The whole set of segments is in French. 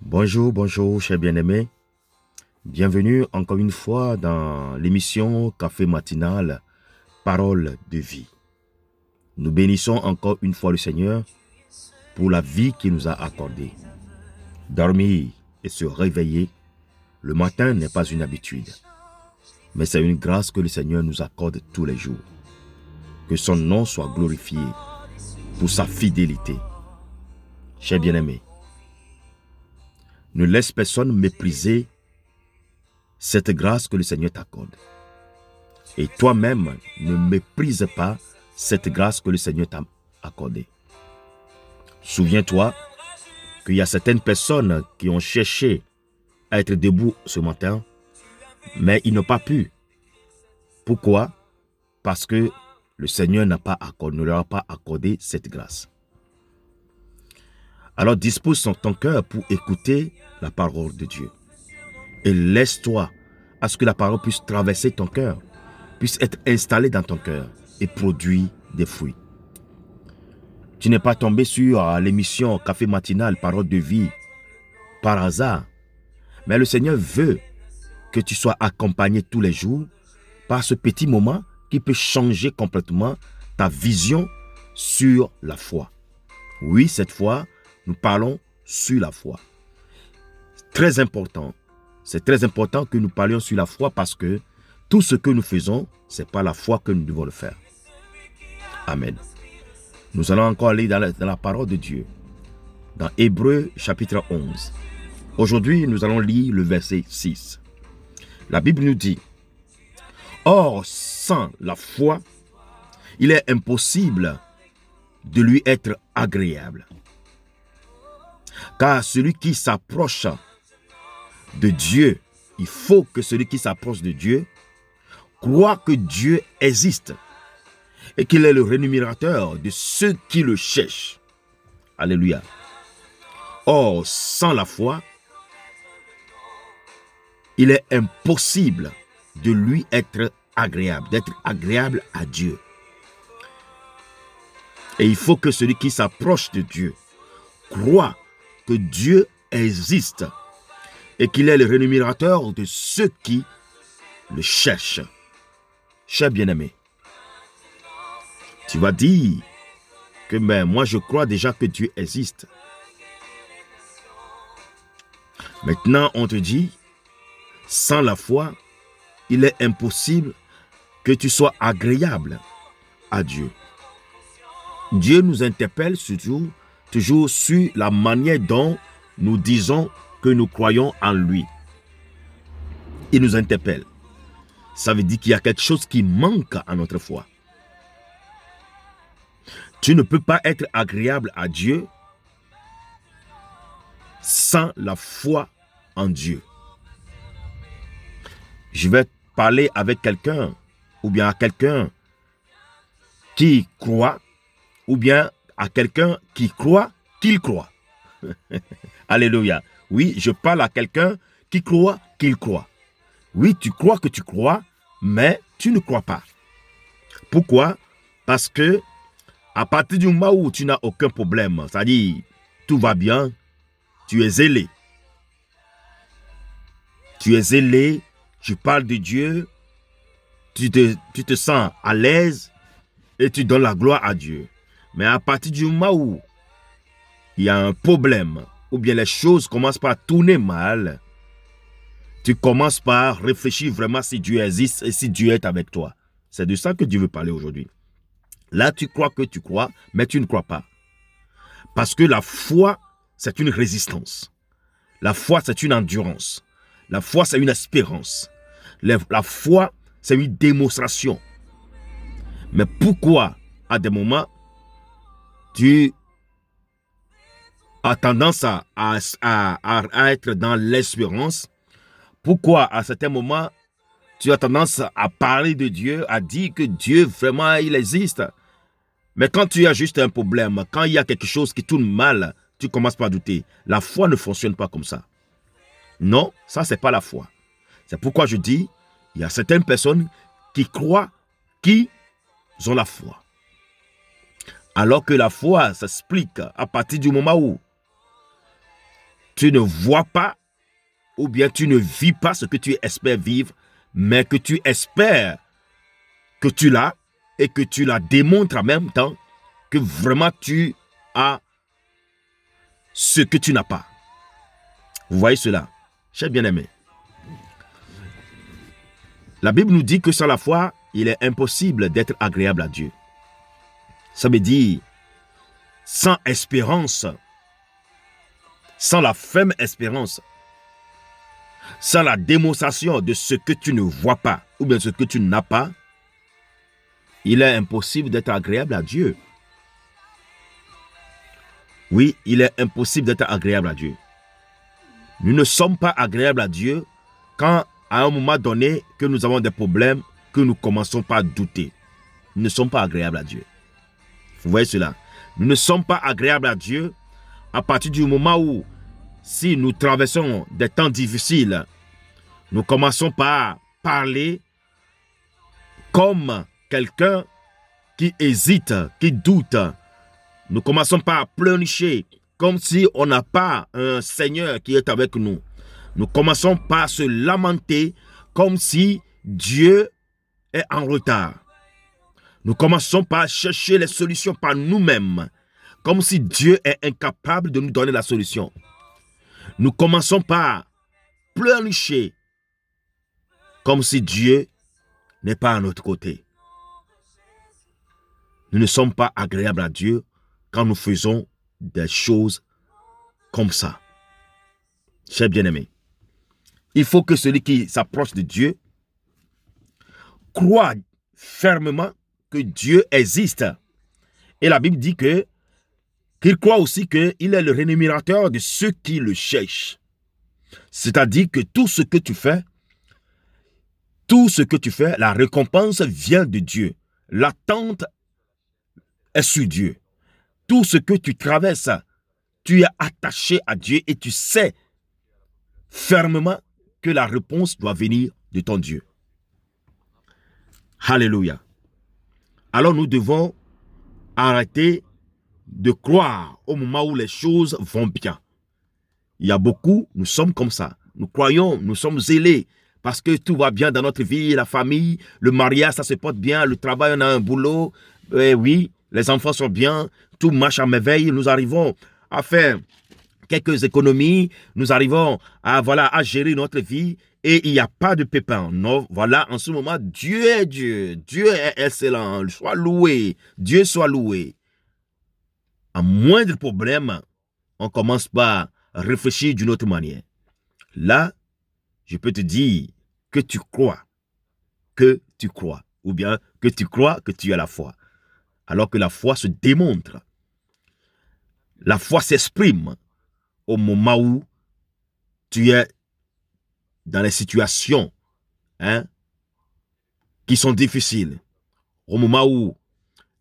Bonjour, bonjour, chers bien-aimés. Bienvenue encore une fois dans l'émission Café matinal, Parole de vie. Nous bénissons encore une fois le Seigneur pour la vie qu'il nous a accordée. Dormir et se réveiller, le matin n'est pas une habitude, mais c'est une grâce que le Seigneur nous accorde tous les jours. Que son nom soit glorifié pour sa fidélité. Chers bien-aimés, ne laisse personne mépriser cette grâce que le Seigneur t'accorde. Et toi-même, ne méprise pas cette grâce que le Seigneur t'a accordée. Souviens-toi qu'il y a certaines personnes qui ont cherché à être debout ce matin, mais ils n'ont pas pu. Pourquoi? Parce que le Seigneur ne leur a pas accordé cette grâce. Alors dispose ton cœur pour écouter la parole de Dieu. Et laisse-toi à ce que la parole puisse traverser ton cœur, puisse être installée dans ton cœur et produire des fruits. Tu n'es pas tombé sur l'émission Café matinal, Parole de vie, par hasard. Mais le Seigneur veut que tu sois accompagné tous les jours par ce petit moment qui peut changer complètement ta vision sur la foi. Oui, cette fois, nous parlons sur la foi. Très important. C'est très important que nous parlions sur la foi parce que tout ce que nous faisons, c'est par la foi que nous devons le faire. Amen. Nous allons encore aller dans la parole de Dieu, dans Hébreux chapitre 11. Aujourd'hui, nous allons lire le verset 6. La Bible nous dit, « Or, sans la foi, il est impossible de lui être agréable. Car celui qui s'approche de Dieu, il faut que celui qui s'approche de Dieu croit que Dieu existe et qu'il est le rémunérateur de ceux qui le cherchent. » Alléluia. Or, sans la foi, il est impossible de lui être agréable, d'être agréable à Dieu. Et il faut que celui qui s'approche de Dieu croit que Dieu existe et qu'il est le rémunérateur de ceux qui le cherchent. Cher bien-aimé, tu vas dire que moi je crois déjà que Dieu existe. Maintenant on te dit, sans la foi, il est impossible que tu sois agréable à Dieu. Dieu nous interpelle toujours sur la manière dont nous disons que nous croyons en lui. Il nous interpelle. Ça veut dire qu'il y a quelque chose qui manque à notre foi. Tu ne peux pas être agréable à Dieu sans la foi en Dieu. Je vais parler avec quelqu'un, ou bien à quelqu'un qui croit, ou bien à quelqu'un qui croit qu'il croit. Alléluia. Oui, je parle à quelqu'un qui croit qu'il croit. Oui, tu crois que tu crois, mais tu ne crois pas. Pourquoi? Parce que à partir du moment où tu n'as aucun problème, c'est-à-dire tout va bien, tu es zélé. Tu es zélé, tu parles de Dieu, tu te sens à l'aise et tu donnes la gloire à Dieu. Mais à partir du moment où il y a un problème, ou bien les choses commencent par tourner mal, tu commences par réfléchir vraiment si Dieu existe et si Dieu est avec toi. C'est de ça que Dieu veut parler aujourd'hui. Là, tu crois que tu crois, mais tu ne crois pas. Parce que la foi, c'est une résistance. La foi, c'est une endurance. La foi, c'est une espérance. La foi, c'est une démonstration. Mais pourquoi, à des moments, tu as tendance à être dans l'espérance? Pourquoi, à certains moments, tu as tendance à parler de Dieu, à dire que Dieu, vraiment, il existe? Mais quand tu as juste un problème, quand il y a quelque chose qui tourne mal, tu commences par douter. La foi ne fonctionne pas comme ça. Non, ça, c'est pas la foi. C'est pourquoi je dis, il y a certaines personnes qui croient qu'ils ont la foi. Alors que la foi s'explique à partir du moment où tu ne vois pas ou bien tu ne vis pas ce que tu espères vivre, mais que tu espères que tu l'as et que tu la démontres en même temps que vraiment tu as ce que tu n'as pas. Vous voyez cela, chers bien-aimés. La Bible nous dit que sans la foi, il est impossible d'être agréable à Dieu. Ça veut dire, sans espérance, sans la ferme espérance, sans la démonstration de ce que tu ne vois pas, ou bien ce que tu n'as pas, il est impossible d'être agréable à Dieu. Oui, il est impossible d'être agréable à Dieu. Nous ne sommes pas agréables à Dieu quand, à un moment donné, que nous avons des problèmes, que nous commençons par douter. Nous ne sommes pas agréables à Dieu. Vous voyez cela? Nous ne sommes pas agréables à Dieu à partir du moment où, si nous traversons des temps difficiles, nous commençons par parler comme quelqu'un qui hésite, qui doute. Nous commençons par pleurnicher comme si on n'a pas un Seigneur qui est avec nous. Nous commençons par se lamenter comme si Dieu est en retard. Nous commençons par chercher les solutions par nous-mêmes, comme si Dieu est incapable de nous donner la solution. Nous commençons par pleurnicher comme si Dieu n'est pas à notre côté. Nous ne sommes pas agréables à Dieu quand nous faisons des choses comme ça. Chers bien-aimés, il faut que celui qui s'approche de Dieu croit fermement que Dieu existe. Et la Bible dit qu'il croit aussi qu'il est le rémunérateur de ceux qui le cherchent. C'est-à-dire que tout ce que tu fais, la récompense vient de Dieu. L'attente est sur Dieu. Tout ce que tu traverses, tu es attaché à Dieu et tu sais fermement que la réponse doit venir de ton Dieu. Alléluia. Alors nous devons arrêter de croire au moment où les choses vont bien. Il y a beaucoup, nous sommes comme ça. Nous croyons, nous sommes zélés parce que tout va bien dans notre vie, la famille, le mariage, ça se porte bien, le travail, on a un boulot. Oui, les enfants sont bien, tout marche à merveille. Nous arrivons à faire quelques économies, nous arrivons à gérer notre vie et il n'y a pas de pépin. Non, voilà, en ce moment, Dieu est Dieu. Dieu est excellent. Sois loué. Dieu soit loué. À moindre problème, on commence par réfléchir d'une autre manière. Là, je peux te dire que tu crois, ou bien que tu crois que tu as la foi. Alors que la foi se démontre. La foi s'exprime au moment où tu es dans les situations qui sont difficiles. Au moment où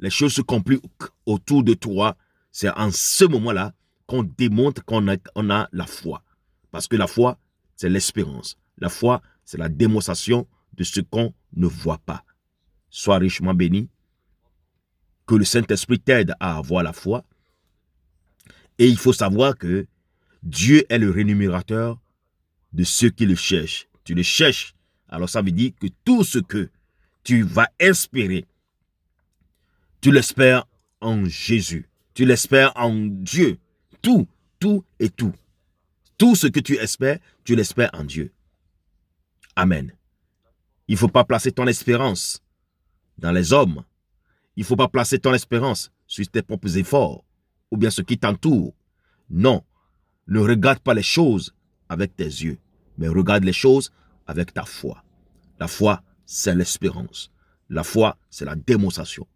les choses se compliquent autour de toi, c'est en ce moment-là qu'on démontre qu'on a la foi. Parce que la foi, c'est l'espérance. La foi, c'est la démonstration de ce qu'on ne voit pas. Sois richement béni. Que le Saint-Esprit t'aide à avoir la foi. Et il faut savoir que Dieu est le rémunérateur de ceux qui le cherchent. Tu le cherches. Alors ça veut dire que tout ce que tu vas espérer, tu l'espères en Jésus. Tu l'espères en Dieu. Tout et tout. Tout ce que tu espères, tu l'espères en Dieu. Amen. Il ne faut pas placer ton espérance dans les hommes. Il ne faut pas placer ton espérance sur tes propres efforts ou bien ce qui t'entoure. Non. Ne regarde pas les choses avec tes yeux, mais regarde les choses avec ta foi. La foi, c'est l'espérance. La foi, c'est la démonstration.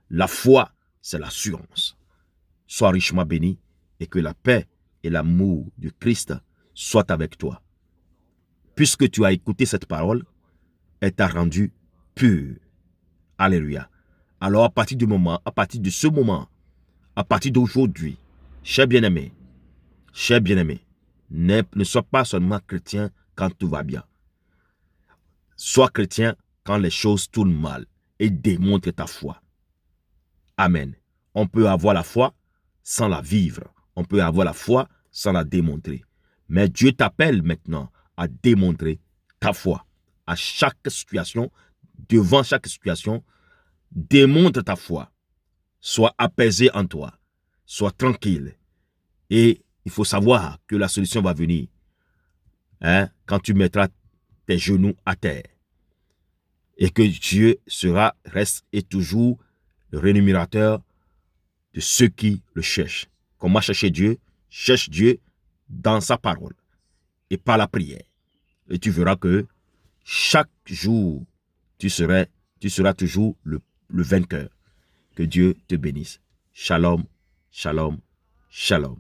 La foi, c'est l'assurance. Sois richement béni et que la paix et l'amour du Christ soient avec toi. Puisque tu as écouté cette parole, elle t'a rendu pur. Alléluia. Alors à partir de ce moment, à partir d'aujourd'hui, cher bien-aimé, ne sois pas seulement chrétien quand tout va bien. Sois chrétien quand les choses tournent mal et démontre ta foi. Amen. On peut avoir la foi sans la vivre. On peut avoir la foi sans la démontrer. Mais Dieu t'appelle maintenant à démontrer ta foi. À chaque situation, devant chaque situation, démontre ta foi. Sois apaisé en toi. Sois tranquille. Et il faut savoir que la solution va venir quand tu mettras tes genoux à terre. Et que Dieu reste et toujours le rémunérateur de ceux qui le cherchent. Comment chercher Dieu? Cherche Dieu dans sa parole et par la prière. Et tu verras que chaque jour, tu seras toujours le vainqueur. Que Dieu te bénisse. Shalom, shalom, shalom.